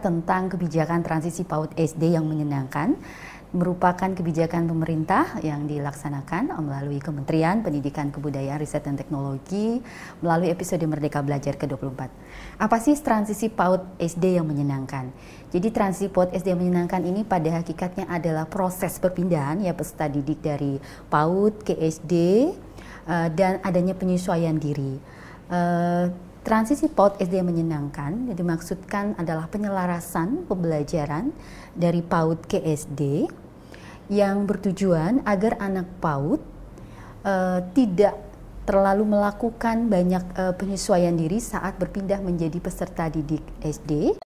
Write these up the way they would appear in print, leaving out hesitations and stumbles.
tentang kebijakan transisi PAUD SD yang menyenangkan, merupakan kebijakan pemerintah yang dilaksanakan melalui Kementerian Pendidikan Kebudayaan Riset dan Teknologi melalui episode Merdeka Belajar ke-24. Apa sih transisi PAUD SD yang menyenangkan? Jadi transisi PAUD SD yang menyenangkan ini pada hakikatnya adalah proses perpindahan ya peserta didik dari PAUD ke SD dan adanya penyesuaian diri. Transisi PAUD SD yang menyenangkan yang dimaksudkan adalah penyelarasan pembelajaran dari PAUD ke SD yang bertujuan agar anak PAUD tidak terlalu melakukan banyak penyesuaian diri saat berpindah menjadi peserta didik SD.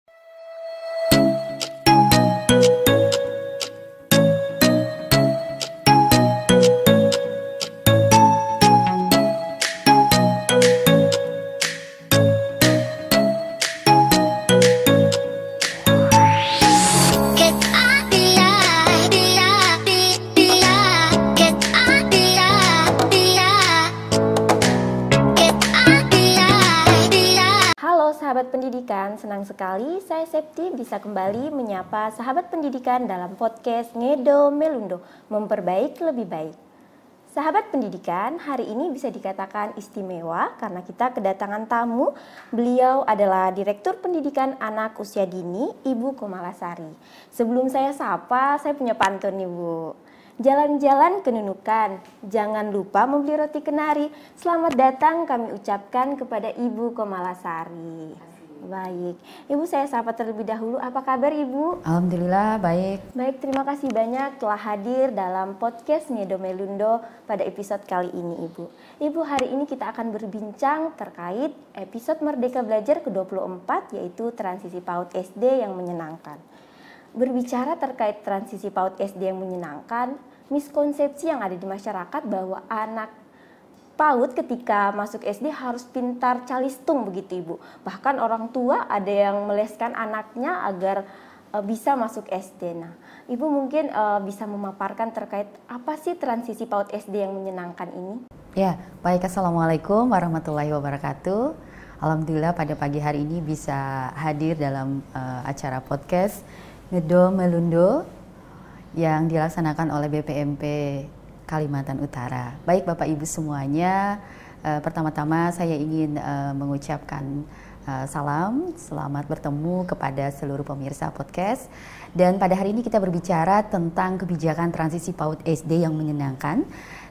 Sahabat pendidikan, senang sekali saya Septi bisa kembali menyapa sahabat pendidikan dalam podcast Ngedo Melundo, memperbaik lebih baik. Sahabat pendidikan, hari ini bisa dikatakan istimewa karena kita kedatangan tamu. Beliau adalah Direktur Pendidikan Anak Usia Dini, Ibu Komalasari. Sebelum saya sapa, saya punya pantun nih Bu. Jalan-jalan ke Nunukan, jangan lupa membeli roti kenari. Selamat datang kami ucapkan kepada Ibu Komalasari. Baik, Ibu saya sapa terlebih dahulu. Apa kabar Ibu? Alhamdulillah baik. Baik, terima kasih banyak telah hadir dalam podcast Ngedo Melundo pada episode kali ini Ibu. Ibu, hari ini kita akan berbincang terkait episode Merdeka Belajar ke-24 yaitu transisi PAUD SD yang menyenangkan. Berbicara terkait transisi PAUD SD yang menyenangkan, miskonsepsi yang ada di masyarakat bahwa anak PAUD ketika masuk SD harus pintar calistung begitu Ibu. Bahkan orang tua ada yang meleskan anaknya agar bisa masuk SD. Nah, Ibu mungkin bisa memaparkan terkait apa sih transisi PAUD SD yang menyenangkan ini? Ya, baik. Assalamualaikum warahmatullahi wabarakatuh. Alhamdulillah pada pagi hari ini bisa hadir dalam acara podcast Ngedo Melundo yang dilaksanakan oleh BPMP Kalimantan Utara. Baik Bapak Ibu semuanya, pertama-tama saya ingin mengucapkan salam, selamat bertemu kepada seluruh pemirsa podcast. Dan pada hari ini kita berbicara tentang kebijakan transisi PAUD SD yang menyenangkan,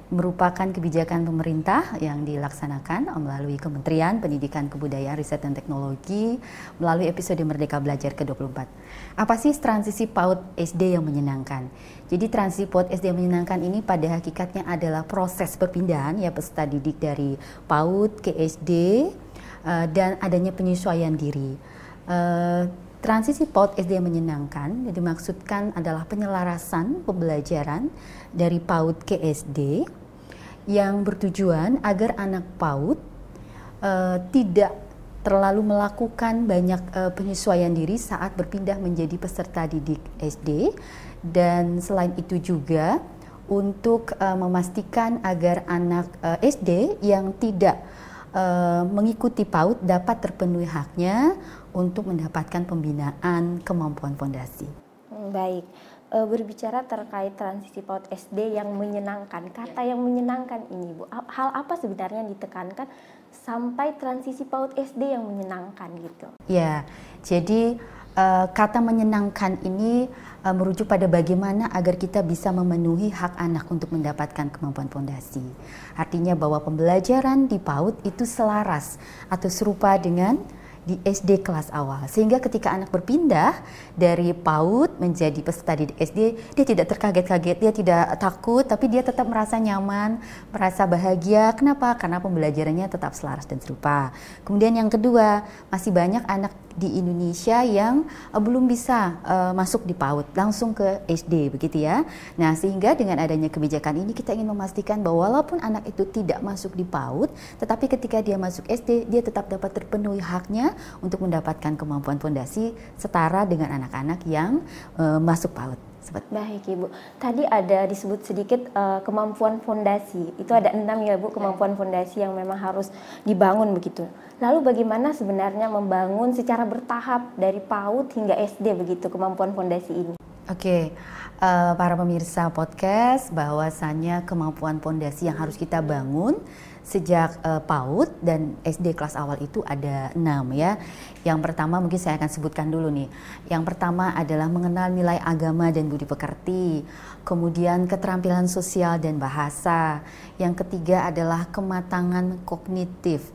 merupakan kebijakan pemerintah yang dilaksanakan melalui Kementerian Pendidikan Kebudayaan Riset dan Teknologi melalui episode Merdeka Belajar ke-24. Apa sih transisi PAUD SD yang menyenangkan? Jadi transisi PAUD SD yang menyenangkan ini pada hakikatnya adalah proses perpindahan ya peserta didik dari PAUD ke SD dan adanya penyesuaian diri. Transisi PAUD SD yang menyenangkan yang dimaksudkan adalah penyelarasan pembelajaran dari PAUD ke SD yang bertujuan agar anak PAUD tidak terlalu melakukan banyak penyesuaian diri saat berpindah menjadi peserta didik SD, dan selain itu juga untuk memastikan agar anak SD yang tidak mengikuti PAUD dapat terpenuhi haknya untuk mendapatkan pembinaan kemampuan fondasi. Baik, berbicara terkait transisi PAUD SD yang menyenangkan, kata yang menyenangkan ini Bu, hal apa sebenarnya yang ditekankan sampai transisi PAUD SD yang menyenangkan gitu? Ya, jadi kata menyenangkan ini merujuk pada bagaimana agar kita bisa memenuhi hak anak untuk mendapatkan kemampuan fondasi. Artinya bahwa pembelajaran di PAUD itu selaras atau serupa dengan di SD kelas awal, sehingga ketika anak berpindah dari PAUD menjadi peserta didik SD, dia tidak terkaget-kaget, dia tidak takut, tapi dia tetap merasa nyaman, merasa bahagia. Kenapa? Karena pembelajarannya tetap selaras dan serupa. Kemudian yang kedua, masih banyak anak di Indonesia yang belum bisa masuk di PAUD langsung ke SD begitu ya. Nah, sehingga dengan adanya kebijakan ini kita ingin memastikan bahwa walaupun anak itu tidak masuk di PAUD, tetapi ketika dia masuk SD dia tetap dapat terpenuhi haknya untuk mendapatkan kemampuan fondasi setara dengan anak-anak yang masuk PAUD. Baik Ibu, tadi ada disebut sedikit kemampuan fondasi, itu ada 6 ya Bu, kemampuan fondasi yang memang harus dibangun begitu. Lalu bagaimana sebenarnya membangun secara bertahap dari PAUD hingga SD begitu kemampuan fondasi ini? Oke, para pemirsa podcast, bahwasannya kemampuan fondasi yang harus kita bangun sejak PAUD dan SD kelas awal itu ada 6 ya. Yang pertama mungkin saya akan sebutkan dulu nih. Yang pertama adalah mengenal nilai agama dan budi pekerti. Kemudian keterampilan sosial dan bahasa. Yang ketiga adalah kematangan kognitif.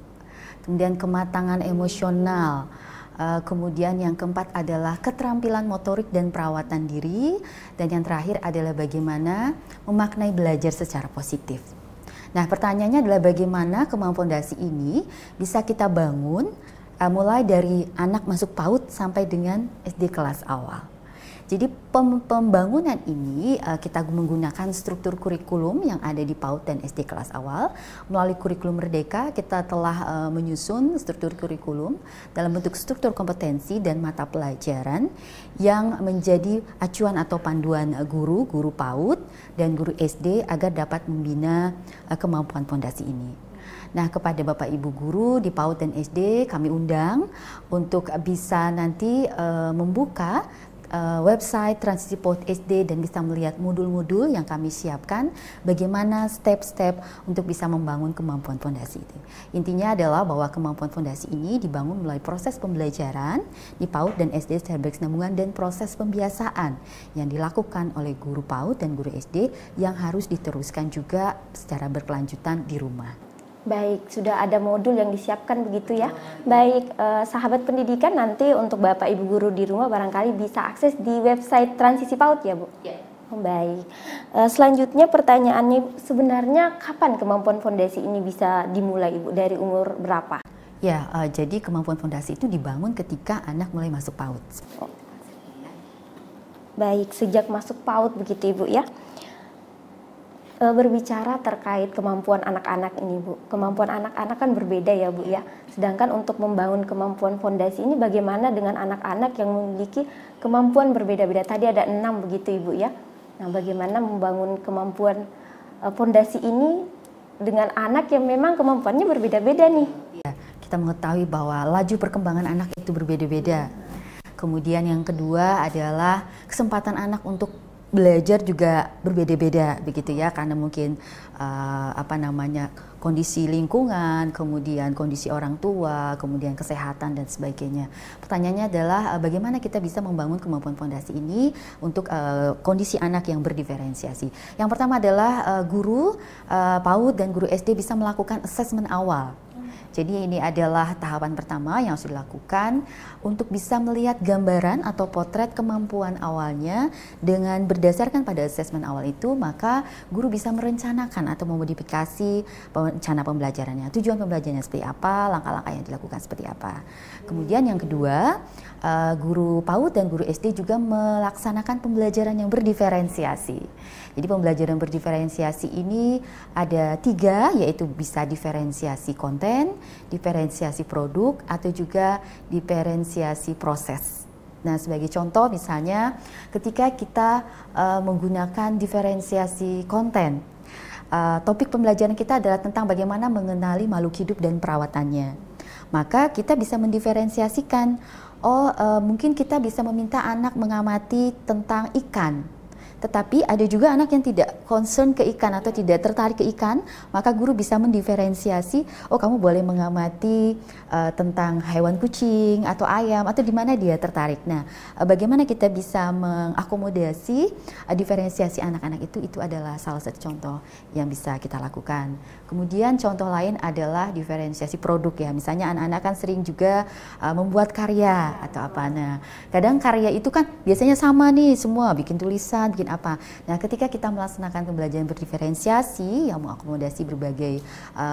Kemudian kematangan emosional. Kemudian yang keempat adalah keterampilan motorik dan perawatan diri. Dan yang terakhir adalah bagaimana memaknai belajar secara positif. Nah, pertanyaannya adalah bagaimana kemampuan fondasi ini bisa kita bangun mulai dari anak masuk PAUD sampai dengan SD kelas awal. Jadi pembangunan ini kita menggunakan struktur kurikulum yang ada di PAUD dan SD kelas awal. Melalui kurikulum Merdeka kita telah menyusun struktur kurikulum dalam bentuk struktur kompetensi dan mata pelajaran yang menjadi acuan atau panduan guru PAUD dan guru SD agar dapat membina kemampuan fondasi ini. Nah, kepada Bapak Ibu guru di PAUD dan SD kami undang untuk bisa nanti membuka website Transisi PAUD SD dan bisa melihat modul-modul yang kami siapkan, bagaimana step-step untuk bisa membangun kemampuan fondasi itu. Intinya adalah bahwa kemampuan fondasi ini dibangun melalui proses pembelajaran di PAUD dan SD secara berkesinambungan dan proses pembiasaan yang dilakukan oleh guru PAUD dan guru SD yang harus diteruskan juga secara berkelanjutan di rumah. Baik, sudah ada modul yang disiapkan begitu ya. Baik, sahabat pendidikan, nanti untuk Bapak Ibu guru di rumah barangkali bisa akses di website Transisi PAUD ya Bu? Ya. Baik, selanjutnya pertanyaannya sebenarnya kapan kemampuan fondasi ini bisa dimulai Ibu, dari umur berapa? Ya, jadi kemampuan fondasi itu dibangun ketika anak mulai masuk PAUD. Baik, sejak masuk PAUD begitu Ibu ya. Berbicara terkait kemampuan anak-anak ini Bu, kemampuan anak-anak kan berbeda ya Bu ya. Sedangkan untuk membangun kemampuan fondasi ini bagaimana dengan anak-anak yang memiliki kemampuan berbeda-beda? Tadi ada 6 begitu Ibu ya. Nah, bagaimana membangun kemampuan fondasi ini dengan anak yang memang kemampuannya berbeda-beda nih? Ya, kita mengetahui bahwa laju perkembangan anak itu berbeda-beda. Kemudian yang kedua adalah kesempatan anak untuk belajar juga berbeda-beda begitu ya, karena mungkin kondisi lingkungan, kemudian kondisi orang tua, kemudian kesehatan dan sebagainya. Pertanyaannya adalah bagaimana kita bisa membangun kemampuan fondasi ini untuk kondisi anak yang berdiferensiasi. Yang pertama adalah guru PAUD dan guru SD bisa melakukan asesmen awal. Jadi ini adalah tahapan pertama yang harus dilakukan untuk bisa melihat gambaran atau potret kemampuan awalnya. Dengan berdasarkan pada asesmen awal itu, maka guru bisa merencanakan atau memodifikasi rencana pembelajarannya. Tujuan pembelajarannya seperti apa, langkah-langkah yang dilakukan seperti apa. Kemudian yang kedua, guru PAUD dan guru SD juga melaksanakan pembelajaran yang berdiferensiasi. Jadi pembelajaran berdiferensiasi ini ada 3, yaitu bisa diferensiasi konten, diferensiasi produk, atau juga diferensiasi proses. Nah, sebagai contoh misalnya ketika kita menggunakan diferensiasi konten, topik pembelajaran kita adalah tentang bagaimana mengenali makhluk hidup dan perawatannya. Maka kita bisa mendiferensiasikan, mungkin kita bisa meminta anak mengamati tentang ikan. Tetapi ada juga anak yang tidak concern ke ikan atau tidak tertarik ke ikan, maka guru bisa mendiferensiasi, kamu boleh mengamati tentang hewan kucing atau ayam atau di mana dia tertarik. Nah, bagaimana kita bisa mengakomodasi diferensiasi anak-anak itu adalah salah satu contoh yang bisa kita lakukan. Kemudian contoh lain adalah diferensiasi produk ya. Misalnya anak-anak kan sering juga membuat karya atau apa. Nah, kadang karya itu kan biasanya sama nih semua, bikin tulisan, bikin apa. Nah, ketika kita melaksanakan pembelajaran berdiferensiasi yang mengakomodasi berbagai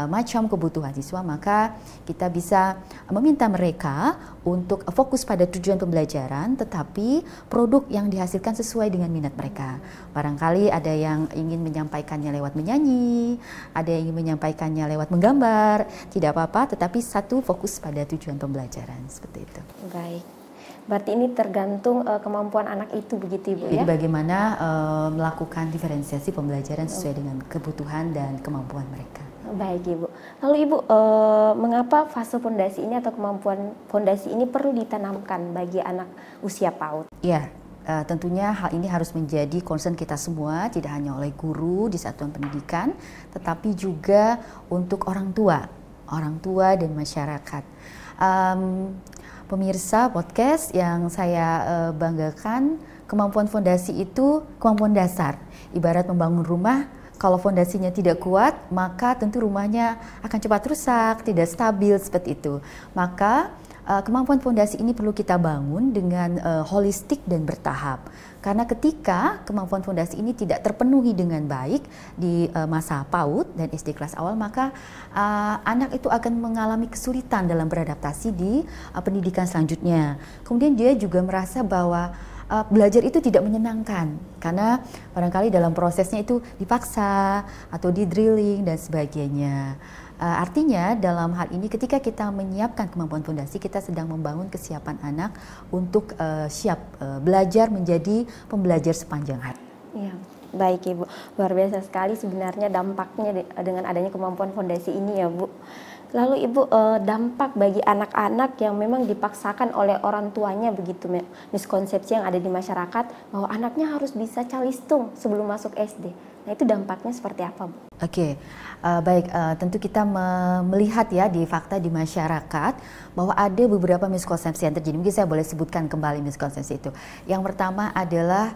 macam kebutuhan siswa, maka kita bisa meminta mereka untuk fokus pada tujuan pembelajaran, tetapi produk yang dihasilkan sesuai dengan minat mereka. Barangkali ada yang ingin menyampaikannya lewat menyanyi, ada yang ingin menyampaikannya lewat menggambar, tidak apa-apa, tetapi satu fokus pada tujuan pembelajaran, seperti itu. Baik. Berarti ini tergantung kemampuan anak itu begitu Ibu Jadi ya? bagaimana melakukan diferensiasi pembelajaran sesuai dengan kebutuhan dan kemampuan mereka. Baik Ibu. Lalu Ibu, mengapa fase fondasi ini atau kemampuan fondasi ini perlu ditanamkan bagi anak usia PAUD? Ya, tentunya hal ini harus menjadi concern kita semua, tidak hanya oleh guru di satuan pendidikan, tetapi juga untuk orang tua dan masyarakat. Pemirsa podcast yang saya banggakan, kemampuan fondasi itu kemampuan dasar. Ibarat membangun rumah, kalau fondasinya tidak kuat, maka tentu rumahnya akan cepat rusak, tidak stabil seperti itu. Maka kemampuan fondasi ini perlu kita bangun dengan holistik dan bertahap. Karena ketika kemampuan fondasi ini tidak terpenuhi dengan baik di masa PAUD dan SD kelas awal, maka anak itu akan mengalami kesulitan dalam beradaptasi di pendidikan selanjutnya. Kemudian dia juga merasa bahwa belajar itu tidak menyenangkan karena barangkali dalam prosesnya itu dipaksa atau di drilling dan sebagainya. Artinya dalam hal ini ketika kita menyiapkan kemampuan fondasi, kita sedang membangun kesiapan anak untuk siap belajar menjadi pembelajar sepanjang hari. Ya, baik Ibu. Luar biasa sekali sebenarnya dampaknya dengan adanya kemampuan fondasi ini ya Bu. Lalu Ibu, dampak bagi anak-anak yang memang dipaksakan oleh orang tuanya begitu, miskonsepsi yang ada di masyarakat bahwa anaknya harus bisa calistung sebelum masuk SD. Nah itu dampaknya seperti apa Bu? Oke, baik, tentu kita melihat ya di fakta di masyarakat bahwa ada beberapa miskonsepsi yang terjadi. Mungkin saya boleh sebutkan kembali miskonsepsi itu. Yang pertama adalah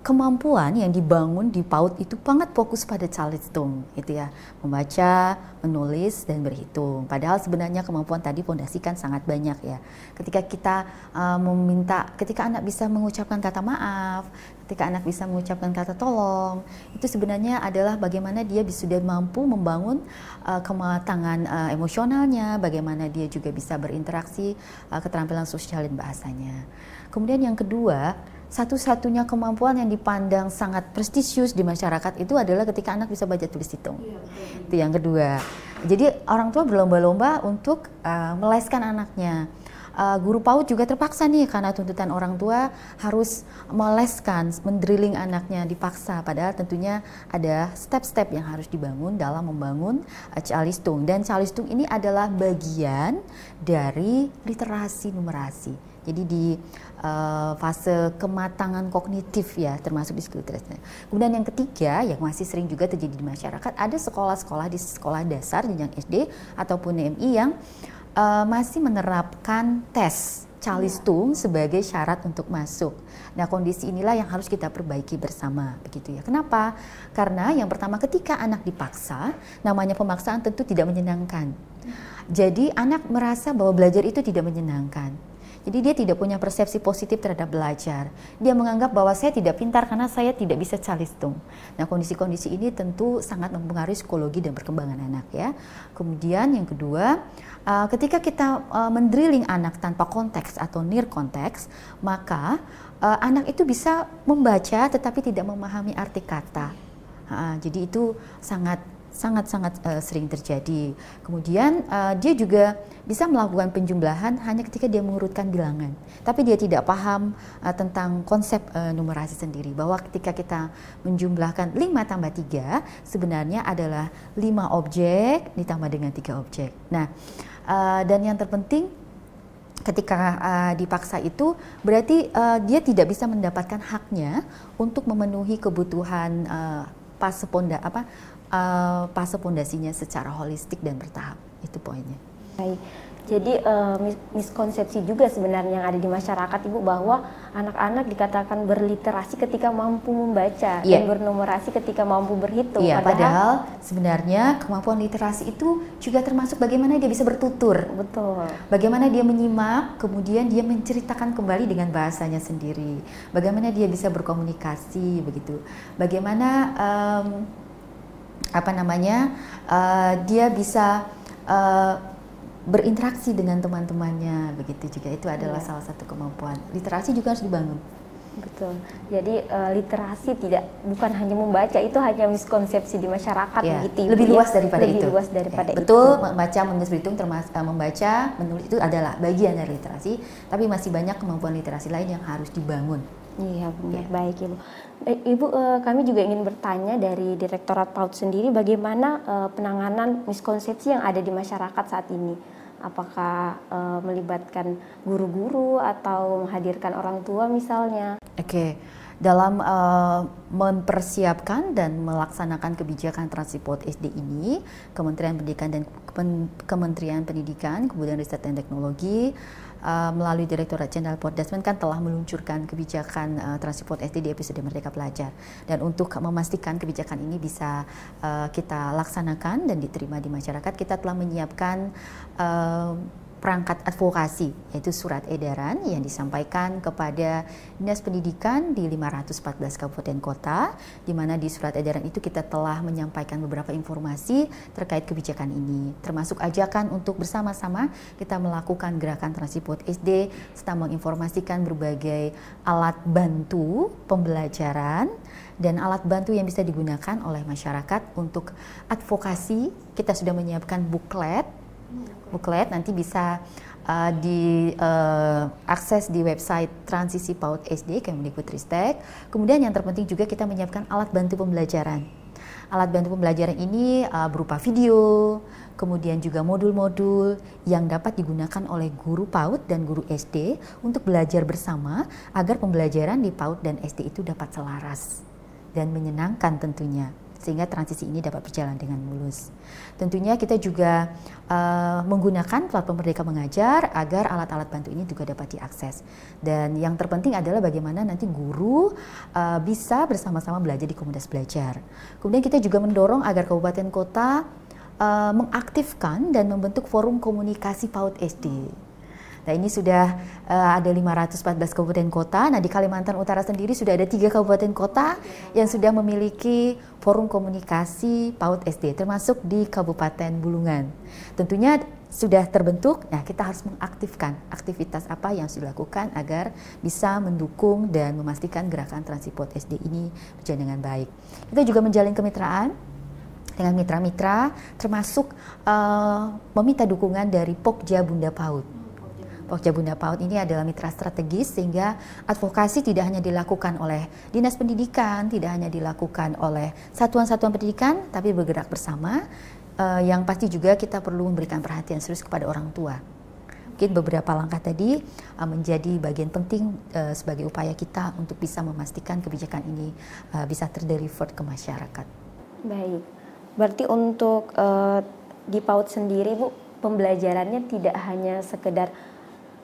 kemampuan yang dibangun di PAUD itu sangat fokus pada calistung, gitu ya, membaca, menulis dan berhitung. Padahal sebenarnya kemampuan tadi fondasi kan sangat banyak ya. Ketika kita ketika anak bisa mengucapkan kata maaf, ketika anak bisa mengucapkan kata tolong, itu sebenarnya adalah bagaimana dia sudah mampu membangun kematangan emosionalnya, bagaimana dia juga bisa berinteraksi, keterampilan sosial dan bahasanya. Kemudian yang kedua, satu-satunya kemampuan yang dipandang sangat prestisius di masyarakat itu adalah ketika anak bisa baca tulis hitung. Itu yang kedua. Jadi orang tua berlomba-lomba untuk meleskan anaknya. Guru PAUD juga terpaksa nih karena tuntutan orang tua harus meleskan, mendrilling anaknya dipaksa. Padahal tentunya ada step-step yang harus dibangun dalam membangun calistung. Dan calistung ini adalah bagian dari literasi numerasi. Jadi di fase kematangan kognitif ya, termasuk di skill trade. Kemudian yang ketiga yang masih sering juga terjadi di masyarakat, ada sekolah-sekolah di sekolah dasar jenjang SD ataupun MI yang masih menerapkan tes calistung sebagai syarat untuk masuk. Nah, kondisi inilah yang harus kita perbaiki bersama, begitu ya. Kenapa? Karena yang pertama, ketika anak dipaksa, namanya pemaksaan tentu tidak menyenangkan. Jadi anak merasa bahwa belajar itu tidak menyenangkan. Jadi dia tidak punya persepsi positif terhadap belajar. Dia menganggap bahwa saya tidak pintar karena saya tidak bisa calistung. Nah, kondisi-kondisi ini tentu sangat mempengaruhi psikologi dan perkembangan anak ya. Kemudian yang kedua, ketika kita mendrilling anak tanpa konteks atau near konteks, maka anak itu bisa membaca tetapi tidak memahami arti kata. Jadi itu sangat sering terjadi. Kemudian dia juga bisa melakukan penjumlahan hanya ketika dia mengurutkan bilangan, tapi dia tidak paham tentang konsep numerasi sendiri, bahwa ketika kita menjumlahkan 5 tambah 3 sebenarnya adalah 5 objek ditambah dengan 3 objek. Nah, dan yang terpenting ketika dipaksa itu berarti dia tidak bisa mendapatkan haknya untuk memenuhi kebutuhan fase pondasinya secara holistik dan bertahap. Itu poinnya. Baik. Jadi miskonsepsi juga sebenarnya yang ada di masyarakat Ibu, bahwa anak-anak dikatakan berliterasi ketika mampu membaca dan bernumerasi ketika mampu berhitung. Padahal sebenarnya kemampuan literasi itu juga termasuk bagaimana dia bisa bertutur. Betul. Bagaimana dia menyimak, kemudian dia menceritakan kembali dengan bahasanya sendiri. Bagaimana dia bisa berkomunikasi, begitu. Bagaimana dia bisa berinteraksi dengan teman-temannya, begitu juga. Itu adalah salah satu kemampuan. Literasi juga harus dibangun. Betul. Jadi literasi bukan hanya membaca, itu hanya miskonsepsi di masyarakat begitu. Lebih luas daripada lebih itu. Luas daripada itu. Betul, membaca, menulis, berhitung membaca, menulis itu adalah bagian dari literasi, tapi masih banyak kemampuan literasi lain yang harus dibangun. Iya benar, baik Ibu. Ibu, kami juga ingin bertanya dari Direktorat PAUD sendiri, bagaimana penanganan miskonsepsi yang ada di masyarakat saat ini? Apakah melibatkan guru-guru atau menghadirkan orang tua misalnya? Oke, dalam mempersiapkan dan melaksanakan kebijakan Transipot SD ini, Kementerian Pendidikan dan Kementerian Pendidikan, Kebudayaan Riset dan Teknologi melalui Direktorat Jenderal Pordasmen kan telah meluncurkan kebijakan Transipot SD di episode Merdeka Belajar. Dan untuk memastikan kebijakan ini bisa kita laksanakan dan diterima di masyarakat, kita telah menyiapkan perangkat advokasi, yaitu surat edaran yang disampaikan kepada Dinas Pendidikan di 514 kabupaten kota, di mana di surat edaran itu kita telah menyampaikan beberapa informasi terkait kebijakan ini, termasuk ajakan untuk bersama-sama kita melakukan gerakan Transipot SD serta menginformasikan berbagai alat bantu pembelajaran dan alat bantu yang bisa digunakan oleh masyarakat untuk advokasi. Kita sudah menyiapkan buklet nanti bisa diakses di website Transisi PAUD SD Kemdikbudristek. Kemudian yang terpenting juga kita menyiapkan alat bantu pembelajaran. Alat bantu pembelajaran ini berupa video, kemudian juga modul-modul yang dapat digunakan oleh guru PAUD dan guru SD untuk belajar bersama agar pembelajaran di PAUD dan SD itu dapat selaras dan menyenangkan tentunya, sehingga transisi ini dapat berjalan dengan mulus. Tentunya kita juga menggunakan platform Merdeka Mengajar agar alat-alat bantu ini juga dapat diakses. Dan yang terpenting adalah bagaimana nanti guru bisa bersama-sama belajar di komunitas belajar. Kemudian kita juga mendorong agar kabupaten kota mengaktifkan dan membentuk forum komunikasi PAUD SD. Nah, ini sudah ada 514 kabupaten kota. Nah, di Kalimantan Utara sendiri sudah ada 3 kabupaten kota yang sudah memiliki forum komunikasi PAUD SD, termasuk di Kabupaten Bulungan. Tentunya sudah terbentuk. Nah, kita harus mengaktifkan aktivitas apa yang sudah dilakukan agar bisa mendukung dan memastikan gerakan Transipot SD ini berjalan dengan baik. Kita juga menjalin kemitraan dengan mitra-mitra, termasuk meminta dukungan dari Pokja Bunda PAUD. Pokja Bunda PAUD ini adalah mitra strategis, sehingga advokasi tidak hanya dilakukan oleh Dinas Pendidikan, tidak hanya dilakukan oleh satuan-satuan pendidikan, tapi bergerak bersama. Yang pasti juga kita perlu memberikan perhatian serius kepada orang tua. Mungkin beberapa langkah tadi menjadi bagian penting sebagai upaya kita untuk bisa memastikan kebijakan ini bisa terdeliver ke masyarakat. Baik, berarti untuk di PAUD sendiri Bu, pembelajarannya tidak hanya sekedar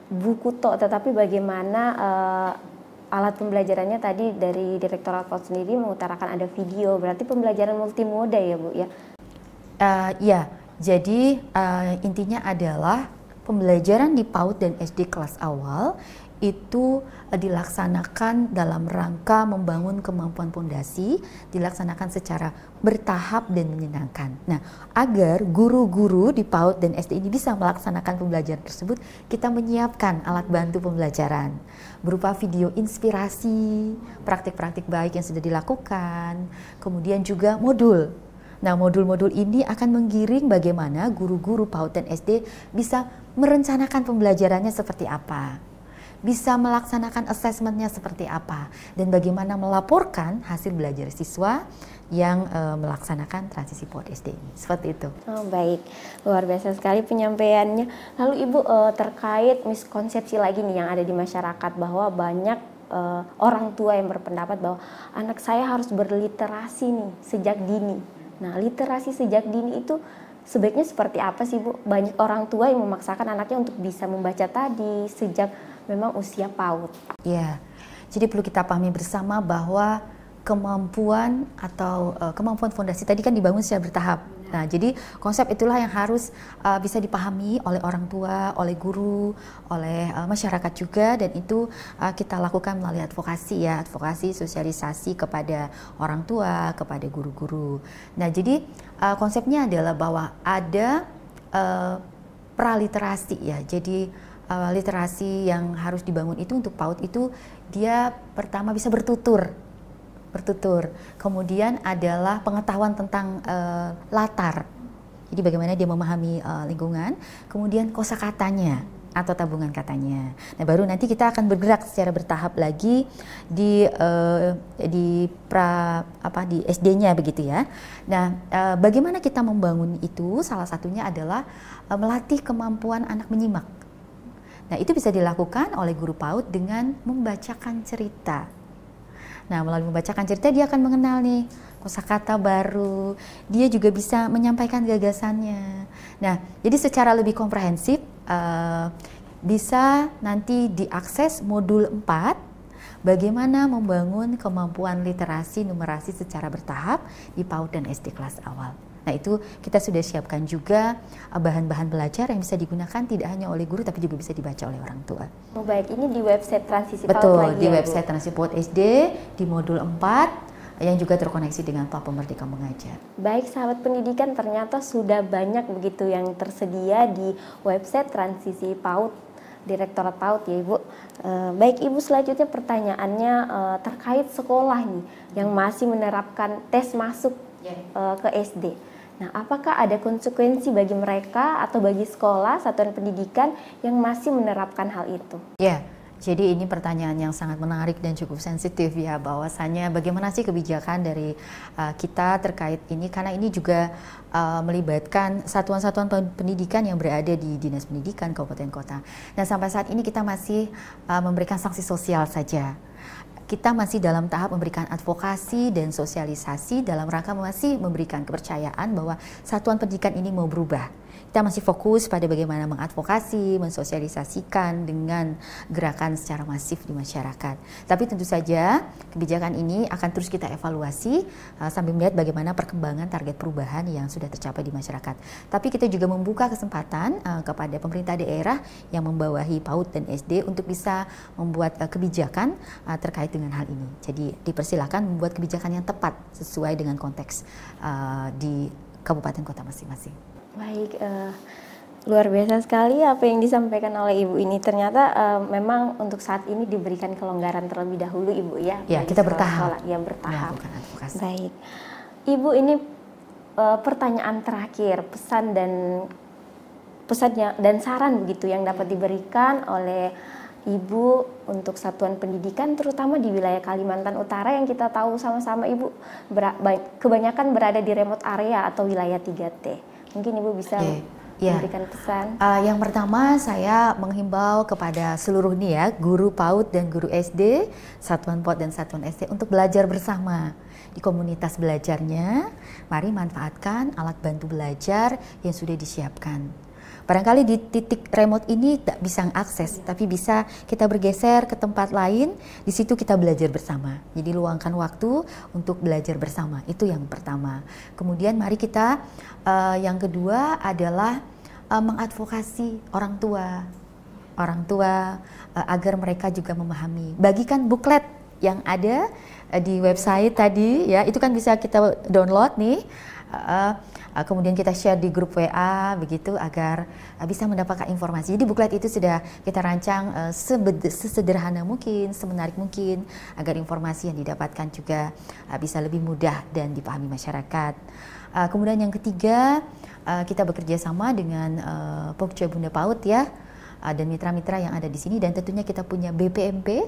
buku tok, tetapi bagaimana alat pembelajarannya tadi dari Direktorat PAUD sendiri mengutarakan ada video, berarti pembelajaran multimoda ya Bu ya? Ya, jadi intinya adalah pembelajaran di PAUD dan SD kelas awal itu dilaksanakan dalam rangka membangun kemampuan fondasi, dilaksanakan secara bertahap dan menyenangkan. Nah, agar guru-guru di PAUD dan SD ini bisa melaksanakan pembelajaran tersebut, kita menyiapkan alat bantu pembelajaran berupa video inspirasi, praktik-praktik baik yang sudah dilakukan, kemudian juga modul. Nah, modul-modul ini akan menggiring bagaimana guru-guru PAUD dan SD bisa merencanakan pembelajarannya seperti apa, bisa melaksanakan asesmennya seperti apa, dan bagaimana melaporkan hasil belajar siswa yang melaksanakan transisi PAUD SD ini. Seperti itu. Oh, baik, luar biasa sekali penyampaiannya. Lalu Ibu, terkait miskonsepsi lagi nih yang ada di masyarakat, bahwa banyak orang tua yang berpendapat bahwa anak saya harus berliterasi nih sejak dini. Nah, literasi sejak dini itu sebaiknya seperti apa sih Bu? Banyak orang tua yang memaksakan anaknya untuk bisa membaca tadi sejak memang usia PAUD. Ya, jadi perlu kita pahami bersama bahwa kemampuan atau kemampuan fondasi tadi kan dibangun secara bertahap. Nah, jadi konsep itulah yang harus bisa dipahami oleh orang tua, oleh guru, oleh masyarakat juga, dan itu kita lakukan melalui advokasi ya, advokasi sosialisasi kepada orang tua, kepada guru-guru. Nah, jadi konsepnya adalah bahwa ada praliterasi ya, jadi literasi yang harus dibangun itu untuk PAUD itu dia pertama bisa bertutur. Kemudian adalah pengetahuan tentang latar. Jadi bagaimana dia memahami lingkungan, kemudian kosakatanya atau tabungan katanya. Nah, baru nanti kita akan bergerak secara bertahap lagi di SD-nya begitu ya. Nah, bagaimana kita membangun itu? Salah satunya adalah melatih kemampuan anak menyimak. Nah, itu bisa dilakukan oleh guru PAUD dengan membacakan cerita. Nah, melalui membacakan cerita dia akan mengenal nih kosakata baru, dia juga bisa menyampaikan gagasannya. Nah, jadi secara lebih komprehensif bisa nanti diakses modul 4, bagaimana membangun kemampuan literasi numerasi secara bertahap di PAUD dan SD kelas awal. Nah, itu kita sudah siapkan juga bahan-bahan belajar yang bisa digunakan tidak hanya oleh guru tapi juga bisa dibaca oleh orang tua. Oh, baik, ini di website Transisi PAUD Betul, lagi di ya, website Bu? Transisi PAUD SD di modul 4 yang juga terkoneksi dengan platform Merdeka Mengajar. Baik, sahabat pendidikan, ternyata sudah banyak begitu yang tersedia di website Transisi PAUD, Direktorat PAUD ya Ibu. Baik Ibu, selanjutnya pertanyaannya terkait sekolah nih yang masih menerapkan tes masuk ke SD. Nah, apakah ada konsekuensi bagi mereka atau bagi sekolah, satuan pendidikan yang masih menerapkan hal itu? Ya, jadi ini pertanyaan yang sangat menarik dan cukup sensitif ya, bahwasannya bagaimana sih kebijakan dari kita terkait ini, karena ini juga melibatkan satuan-satuan pendidikan yang berada di Dinas Pendidikan Kabupaten Kota. Dan sampai saat ini kita masih memberikan sanksi sosial saja. Kita masih dalam tahap memberikan advokasi dan sosialisasi dalam rangka masih memberikan kepercayaan bahwa satuan pendidikan ini mau berubah. Kita masih fokus pada bagaimana mengadvokasi, mensosialisasikan dengan gerakan secara masif di masyarakat. Tapi tentu saja kebijakan ini akan terus kita evaluasi sambil melihat bagaimana perkembangan target perubahan yang sudah tercapai di masyarakat. Tapi kita juga membuka kesempatan kepada pemerintah daerah yang membawahi PAUD dan SD untuk bisa membuat kebijakan terkait dengan hal ini. Jadi dipersilakan membuat kebijakan yang tepat sesuai dengan konteks di kabupaten kota masing-masing. Baik, luar biasa sekali apa yang disampaikan oleh Ibu ini. Ternyata memang untuk saat ini diberikan kelonggaran terlebih dahulu Ibu ya. Ya, kita bertahap. Ya, bertahap. Advokasi. Baik, Ibu, ini pertanyaan terakhir, pesan dan saran begitu yang dapat diberikan oleh Ibu untuk satuan pendidikan terutama di wilayah Kalimantan Utara yang kita tahu sama-sama Ibu kebanyakan berada di remote area atau wilayah 3T. Mungkin Ibu bisa memberikan pesan. Yang pertama saya menghimbau kepada seluruh nih ya, guru PAUD dan guru SD, satuan PAUD dan satuan SD untuk belajar bersama di komunitas belajarnya. Mari manfaatkan alat bantu belajar yang sudah disiapkan. Barangkali di titik remote ini tidak bisa akses, tapi bisa kita bergeser ke tempat lain, di situ kita belajar bersama. Jadi luangkan waktu untuk belajar bersama, itu yang pertama. Kemudian mari kita, yang kedua adalah mengadvokasi orang tua agar mereka juga memahami. Bagikan buklet yang ada di website tadi, ya itu kan bisa kita download nih. Kemudian kita share di grup WA begitu agar bisa mendapatkan informasi. Jadi buklet itu sudah kita rancang sesederhana mungkin, semenarik mungkin agar informasi yang didapatkan juga bisa lebih mudah dan dipahami masyarakat. Kemudian yang ketiga, kita bekerja sama dengan Pokja Bunda PAUD ya, dan mitra-mitra yang ada di sini, dan tentunya kita punya BPMP,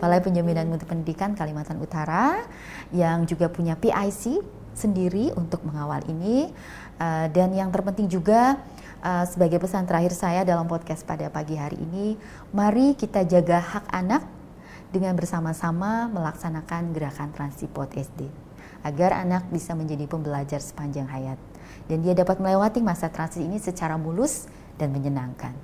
Balai Penjaminan Mutu Pendidikan Kalimantan Utara, yang juga punya PIC sendiri untuk mengawal ini. Dan yang terpenting juga sebagai pesan terakhir saya dalam podcast pada pagi hari ini, mari kita jaga hak anak dengan bersama-sama melaksanakan gerakan Transisi PAUD SD agar anak bisa menjadi pembelajar sepanjang hayat dan dia dapat melewati masa transisi ini secara mulus dan menyenangkan.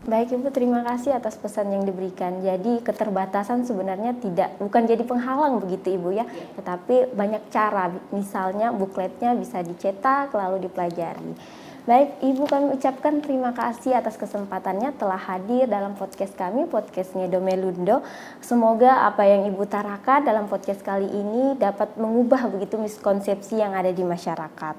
Baik Ibu, terima kasih atas pesan yang diberikan. Jadi keterbatasan sebenarnya bukan jadi penghalang begitu Ibu ya, tetapi banyak cara, misalnya bukletnya bisa dicetak lalu dipelajari. Baik Ibu, kami ucapkan terima kasih atas kesempatannya telah hadir dalam podcast kami, podcastnya Domelundo. Semoga apa yang Ibu utarakan dalam podcast kali ini dapat mengubah begitu miskonsepsi yang ada di masyarakat.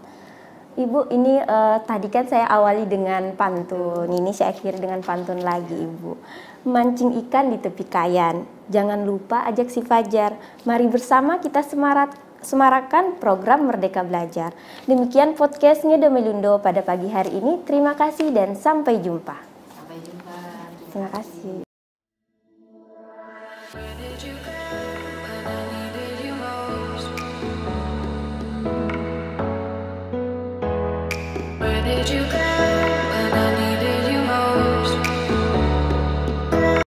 Ibu, ini tadi kan saya awali dengan pantun, ini saya akhiri dengan pantun lagi, Ibu. Mancing ikan di tepi kayan, jangan lupa ajak si Fajar. Mari bersama kita semarakan program Merdeka Belajar. Demikian podcast Ngedo Melundo pada pagi hari ini. Terima kasih dan sampai jumpa. Sampai jumpa. Terima kasih.